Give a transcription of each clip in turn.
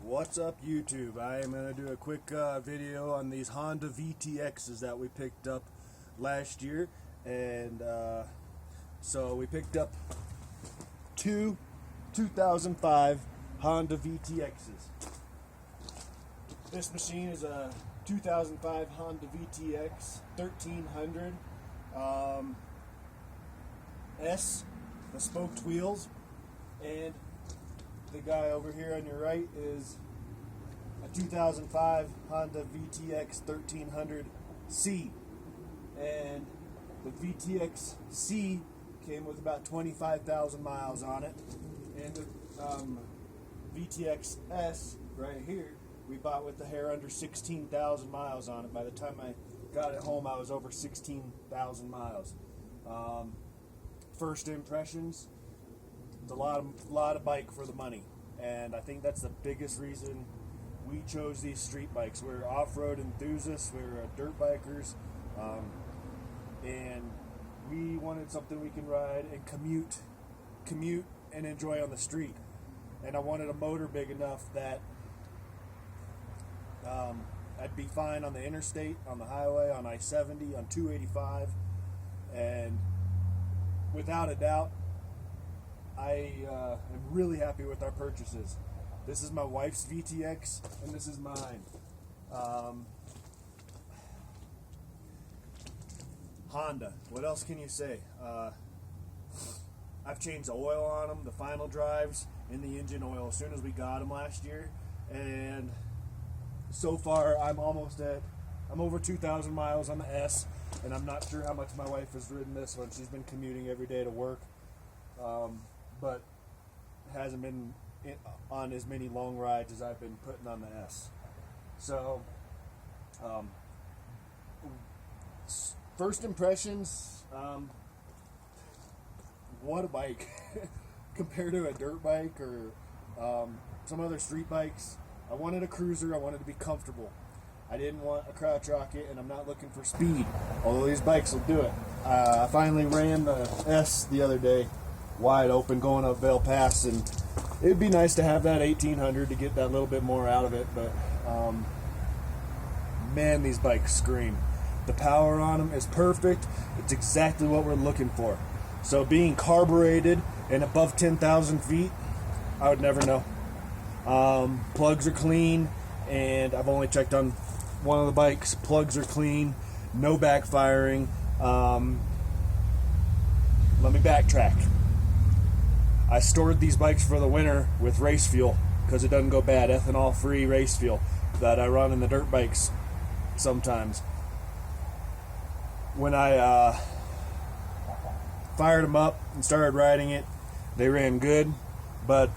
What's up, YouTube? I am going to do a quick video on these Honda VTXs that we picked up last year. And so we picked up two 2005 Honda VTXs. This machine is a 2005 Honda VTX 1300 S, the spoked wheels, and the guy over here on your right is a 2005 Honda VTX 1300C, and the VTX C came with about 25,000 miles on it, and the VTX S right here we bought with the hair under 16,000 miles on it. By the time I got it home, I was over 16,000 miles. First impressions, it's a lot of bike for the money, and I think that's the biggest reason we chose these street bikes. We're off-road enthusiasts, we're dirt bikers, and we wanted something we can ride and commute and enjoy on the street. And I wanted a motor big enough that I'd be fine on the interstate, on the highway, on I-70, on 285, and without a doubt, I am really happy with our purchases. This is my wife's VTX, and this is mine. Honda, what else can you say? I've changed the oil on them, the final drives, and the engine oil as soon as we got them last year, and so far I'm over 2,000 miles on the S, and I'm not sure how much my wife has ridden this one. She's been commuting every day to work, but hasn't been on as many long rides as I've been putting on the S. So, first impressions, what a bike compared to a dirt bike or some other street bikes. I wanted a cruiser. I wanted to be comfortable. I didn't want a crotch rocket, and I'm not looking for speed, although these bikes will do it. I finally ran the S the other day, wide open, going up Vail Pass, and it'd be nice to have that 1800 to get that little bit more out of it, but man, these bikes scream. The power on them is perfect. It's exactly what we're looking for. So being carbureted and above 10,000 feet, I would never know. Plugs are clean, and I've only checked on one of the bikes. Plugs are clean, no backfiring. Let me backtrack. I stored these bikes for the winter with race fuel because it doesn't go bad, ethanol-free race fuel that I run in the dirt bikes sometimes. When I fired them up and started riding it, they ran good, but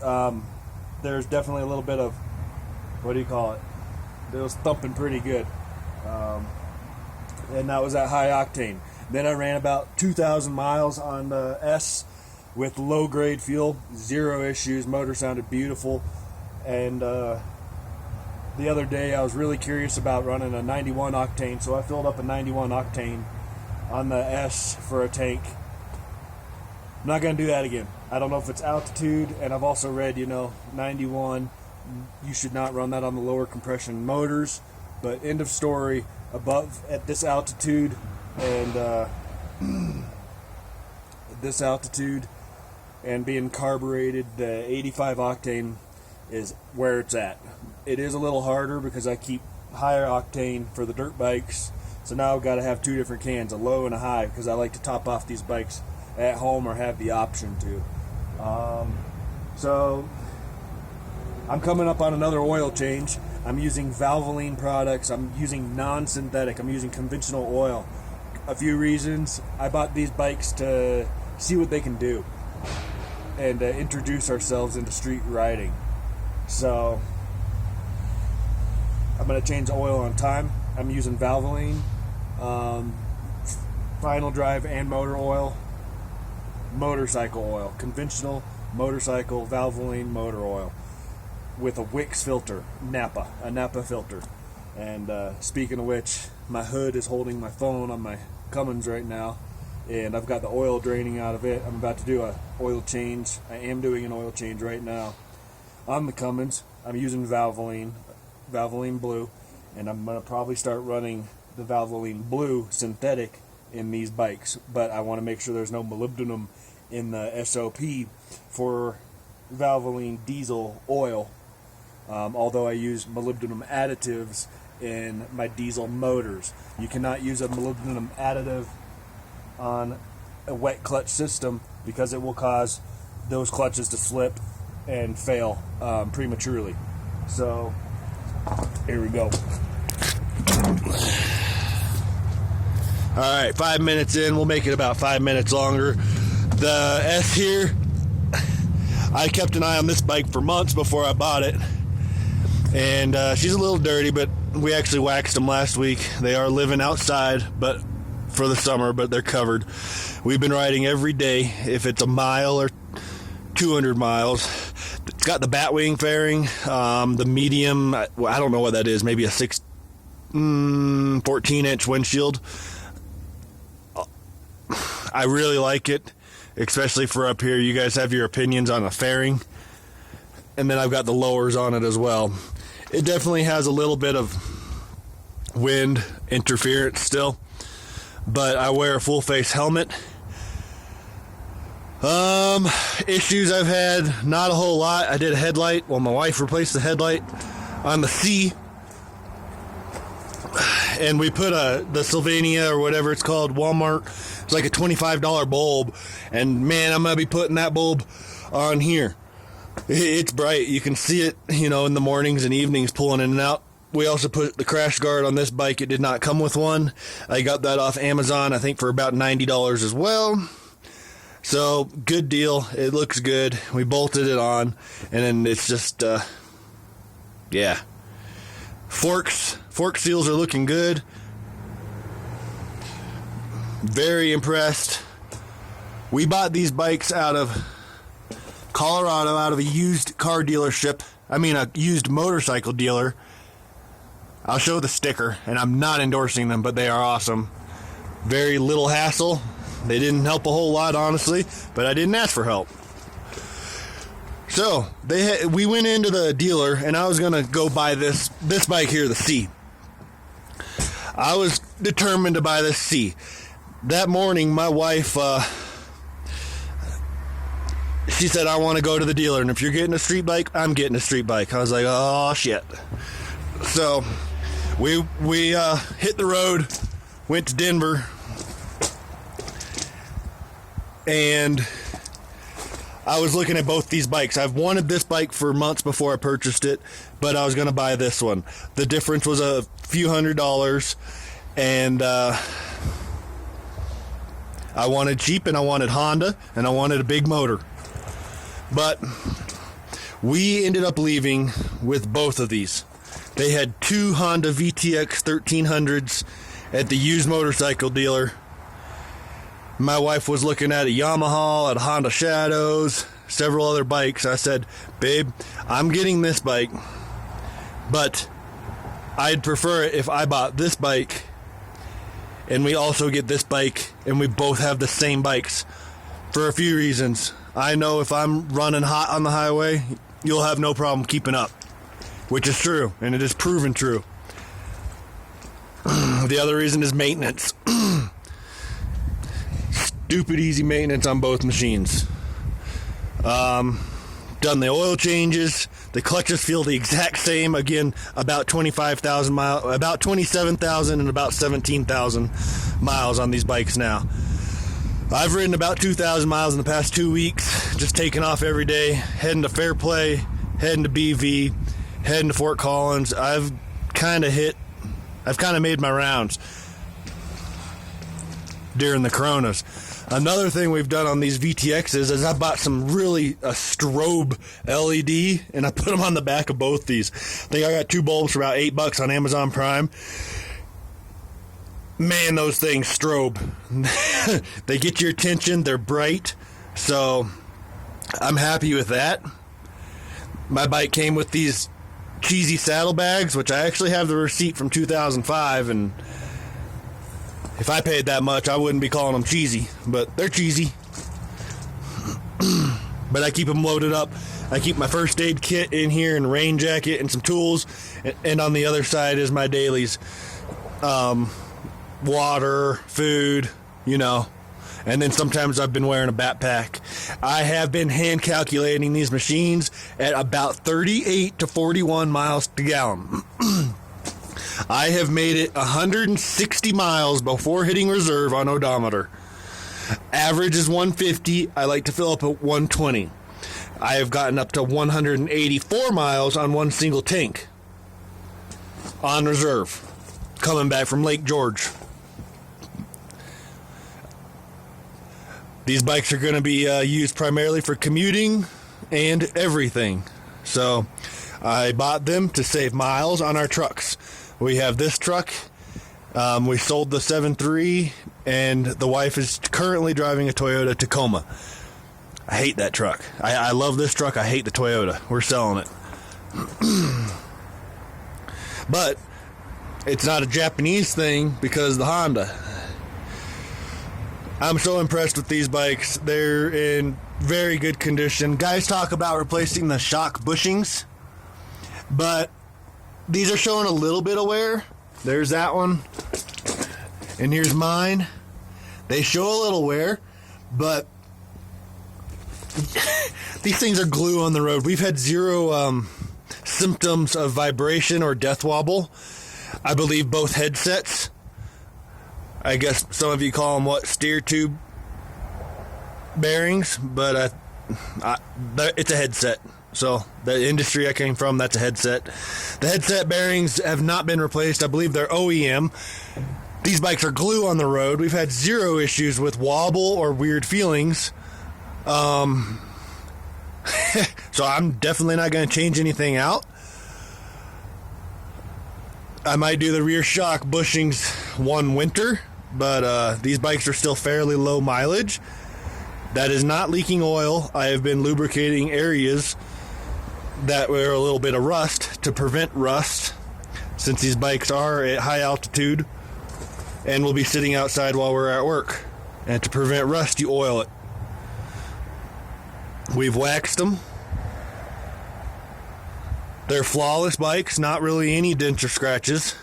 there's definitely a little bit of, what do you call it? It was thumping pretty good, and that was at high octane. Then I ran about 2,000 miles on the S with low grade fuel, zero issues. Motor sounded beautiful, and the other day I was really curious about running a 91 octane, so I filled up a 91 octane on the S for a tank. I'm not going to do that again. I don't know if it's altitude, and I've also read, 91, you should not run that on the lower compression motors, but end of story. Above at this altitude and this altitude and being carbureted, the 85 octane is where it's at. It is a little harder because I keep higher octane for the dirt bikes, so now I've got to have two different cans, a low and a high, because I like to top off these bikes at home or have the option to. So I'm coming up on another oil change. I'm using Valvoline products. I'm using non-synthetic. I'm using conventional oil. A few reasons. I bought these bikes to see what they can do and introduce ourselves into street riding. So I'm going to change the oil on time. I'm using Valvoline, final drive and motor oil, motorcycle oil, conventional motorcycle Valvoline motor oil with a Wix filter, a Napa filter. And speaking of which, my hood is holding my phone on my Cummins right now, and I've got the oil draining out of it. I'm about to do a oil change. I am doing an oil change right now on the Cummins. I'm using Valvoline Blue, and I'm going to probably start running the Valvoline Blue synthetic in these bikes, but I want to make sure there's no molybdenum in the SOP for Valvoline diesel oil, although I use molybdenum additives in my diesel motors. You cannot use a molybdenum additive on a wet clutch system because it will cause those clutches to slip and fail prematurely. So here we go. Alright, 5 minutes in. We'll make it about 5 minutes longer. The S here, I kept an eye on this bike for months before I bought it, and she's a little dirty, but we actually waxed them last week. They are living outside but for the summer, but they're covered. We've been riding every day, if it's a mile or 200 miles. It's got the Batwing fairing, the medium, I don't know what that is, maybe a 14-inch windshield. I really like it, especially for up here. You guys have your opinions on the fairing. And then I've got the lowers on it as well. It definitely has a little bit of wind interference still, but I wear a full face helmet. Issues I've had, not a whole lot. I did a headlight. Well, my wife replaced the headlight on the C, and we put the Sylvania or whatever it's called, Walmart. It's like a $25 bulb, and man, I'm gonna be putting that bulb on here. It's bright. You can see it, in the mornings and evenings pulling in and out. We also put the crash guard on this bike. It did not come with one. I got that off Amazon, I think, for about $90 as well. So, good deal. It looks good. We bolted it on, and then it's just, yeah. Fork seals are looking good. Very impressed. We bought these bikes out of Colorado, out of a used car dealership. I mean, a used motorcycle dealer. I'll show the sticker, and I'm not endorsing them, but they are awesome. Very little hassle. They didn't help a whole lot, honestly, but I didn't ask for help. So, we went into the dealer, and I was going to go buy this bike here, the C. I was determined to buy this C. That morning, my wife, she said, I want to go to the dealer, and if you're getting a street bike, I'm getting a street bike. I was like, oh, shit. So, we hit the road, went to Denver, and I was looking at both these bikes. I've wanted this bike for months before I purchased it, but I was going to buy this one. The difference was a few $100s, and I wanted cheap, and I wanted Honda, and I wanted a big motor. But we ended up leaving with both of these. They had two Honda VTX 1300s at the used motorcycle dealer. My wife was looking at a Yamaha, at Honda Shadows, several other bikes. I said, babe, I'm getting this bike, but I'd prefer it if I bought this bike and we also get this bike and we both have the same bikes for a few reasons. I know if I'm running hot on the highway, you'll have no problem keeping up, which is true, and it is proven true. The other reason is maintenance. Stupid easy maintenance on both machines. Done the oil changes. The clutches feel the exact same. Again, about 25,000 miles, about 27,000 and about 17,000 miles on these bikes now. I've ridden about 2,000 miles in the past 2 weeks, just taking off every day, heading to Fairplay, heading to BV, heading to Fort Collins. I've kind of made my rounds during the Coronas. Another thing we've done on these VTXs is I bought a strobe LED, and I put them on the back of both these. I think I got 2 bulbs for about $8 on Amazon Prime. Man, those things strobe. They get your attention. They're bright. So I'm happy with that. My bike came with these cheesy saddlebags, which I actually have the receipt from 2005, and if I paid that much, I wouldn't be calling them cheesy, but they're cheesy. But I keep them loaded up I keep my first aid kit in here and rain jacket and some tools. And on the other side is my dailies. Water, food, you know. And then sometimes I've been wearing a backpack. I have been hand calculating these machines at about 38 to 41 miles per gallon. I have made it 160 miles before hitting reserve on odometer. Average is 150. I like to fill up at 120. I have gotten up to 184 miles on one single tank on reserve, coming back from Lake George. These bikes are going to be used primarily for commuting and everything. So I bought them to save miles on our trucks. We have this truck. We sold the 7.3, and the wife is currently driving a Toyota Tacoma. I hate that truck. I love this truck. I hate the Toyota. We're selling it. But it's not a Japanese thing because of the Honda. I'm so impressed with these bikes. They're in very good condition. Guys talk about replacing the shock bushings, but these are showing a little bit of wear. There's that one, and here's mine. They show a little wear, but these things are glue on the road. We've had zero symptoms of vibration or death wobble. I believe both headsets. I guess some of you call them steer tube bearings, but it's a headset. So the industry I came from, that's a headset. The headset bearings have not been replaced. I believe they're OEM. These bikes are glue on the road. We've had zero issues with wobble or weird feelings. So I'm definitely not going to change anything out. I might do the rear shock bushings one winter, but these bikes are still fairly low mileage. That is not leaking oil. I have been lubricating areas that were a little bit of rust to prevent rust, since these bikes are at high altitude and will be sitting outside while we're at work. And to prevent rust, you oil it. We've waxed them. They're flawless bikes, not really any dents or scratches.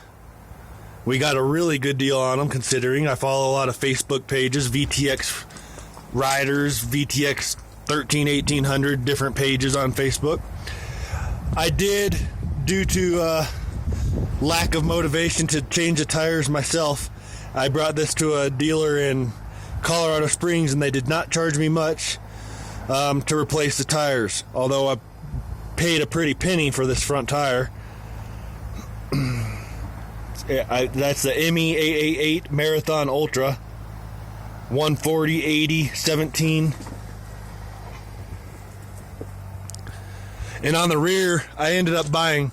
We got a really good deal on them, considering I follow a lot of Facebook pages, VTX riders, VTX 13, 1800, different pages on Facebook. I did, due to lack of motivation to change the tires myself, I brought this to a dealer in Colorado Springs, and they did not charge me much to replace the tires, although I paid a pretty penny for this front tire. That's the ME888 Marathon Ultra 140 80 17. And on the rear, I ended up buying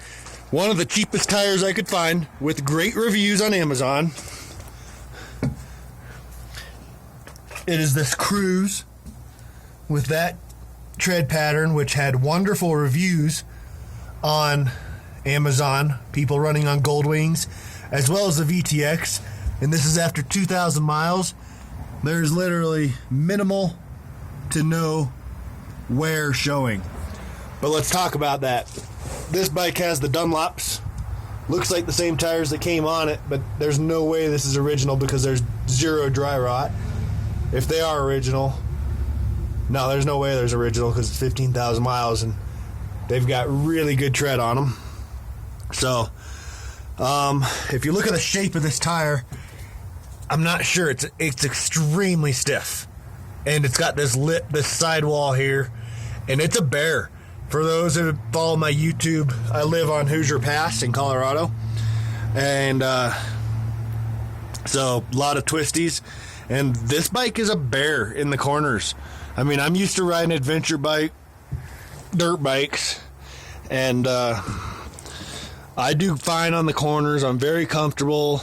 one of the cheapest tires I could find with great reviews on Amazon. It is this Cruise with that tread pattern, which had wonderful reviews on Amazon, people running on Goldwings, as well as the VTX. And this is after 2,000 miles. There's literally minimal to no wear showing. But let's talk about that. This bike has the Dunlops. Looks like the same tires that came on it, but there's no way this is original because there's zero dry rot. If they are original, no, there's no way there's original because it's 15,000 miles and they've got really good tread on them. So, if you look at the shape of this tire, I'm not sure. It's extremely stiff, and it's got this sidewall here, and it's a bear. For those who follow my YouTube, I live on Hoosier Pass in Colorado, and so a lot of twisties, and this bike is a bear in the corners. I mean, I'm used to riding adventure dirt bikes, and I do fine on the corners. I'm very comfortable.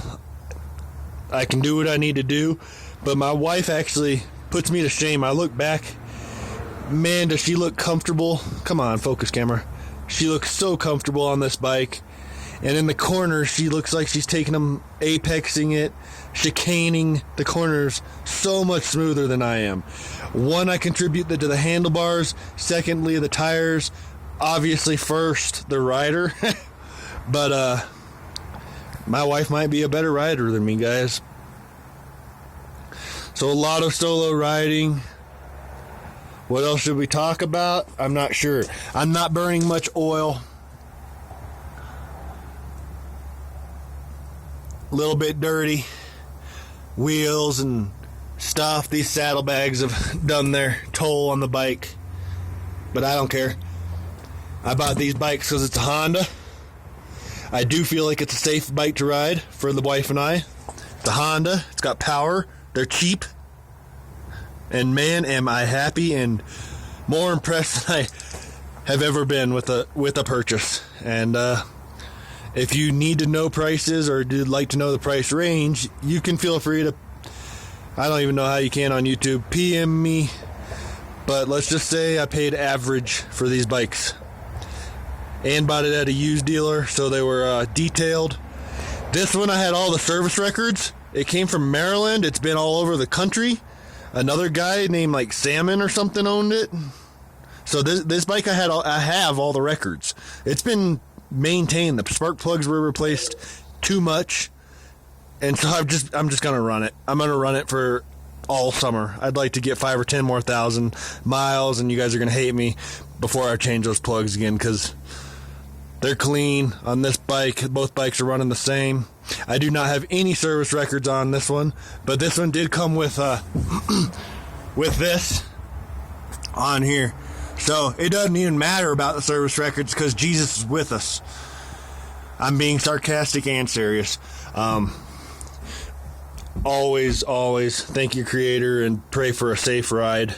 I can do what I need to do, but my wife actually puts me to shame. I look back, man, does she look comfortable? Come on, focus camera. She looks so comfortable on this bike, And in the corners, she looks like she's taking them, apexing it, chicaning the corners so much smoother than I am. One, I contribute to the handlebars. Secondly, the tires. Obviously, first, the rider. But my wife might be a better rider than me, guys. So a lot of solo riding. What else should we talk about? I'm not sure. I'm not burning much oil. A little bit dirty. Wheels and stuff. These saddlebags have done their toll on the bike. But I don't care. I bought these bikes because it's a Honda. I do feel like it's a safe bike to ride for the wife and I. It's a Honda. It's got power. They're cheap. And man, am I happy and more impressed than I have ever been with a purchase. And if you need to know prices or would like to know the price range, you can feel free to, I don't even know how you can on YouTube, PM me. But let's just say I paid average for these bikes. And bought it at a used dealer, so they were detailed. This one I had all the service records. It came from Maryland. It's been all over the country. Another guy named like Salmon or something owned it. So this bike I have all the records. It's been maintained. The spark plugs were replaced too much, and so I'm just gonna run it. I'm gonna run it for all summer. I'd like to get 5 or 10 more thousand miles, and you guys are gonna hate me before I change those plugs again because they're clean on this bike. Both bikes are running the same. I do not have any service records on this one, but this one did come with with this on here. So it doesn't even matter about the service records because Jesus is with us. I'm being sarcastic and serious. Always thank your Creator and pray for a safe ride.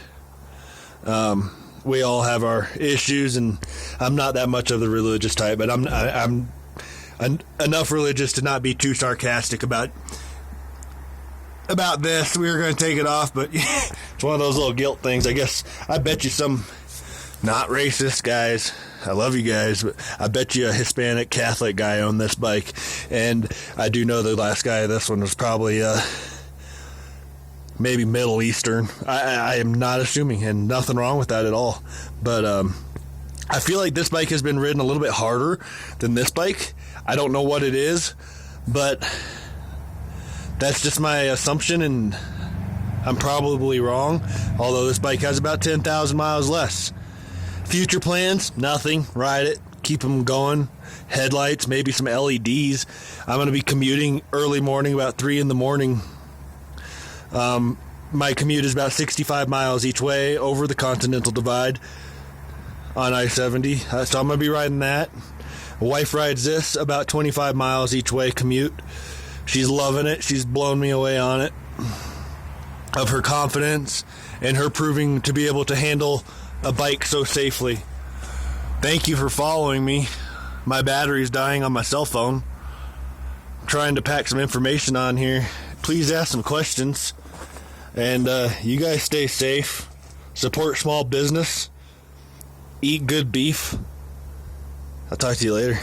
We all have our issues, and I'm not that much of the religious type, but I'm enough religious to not be too sarcastic about this. We were going to take it off, but it's one of those little guilt things. I guess I bet you some not racist guys, I love you guys, but I bet you a Hispanic Catholic guy owned this bike, and I do know the last guy of this one was probably maybe Middle Eastern. I am not assuming, and nothing wrong with that at all. But I feel like this bike has been ridden a little bit harder than this bike. I don't know what it is, but that's just my assumption, and I'm probably wrong. Although this bike has about 10,000 miles less. Future plans? Nothing. Ride it. Keep them going. Headlights, maybe some LEDs. I'm going to be commuting early morning, about 3 in the morning. My commute is about 65 miles each way over the Continental Divide on I-70. So I'm going to be riding that. Wife rides this about 25 miles each way commute. She's loving it. She's blown me away on it. Of her confidence and her proving to be able to handle a bike so safely. Thank you for following me. My battery's dying on my cell phone. I'm trying to pack some information on here. Please ask some questions. And you guys stay safe. Support small business. Eat good beef. I'll talk to you later.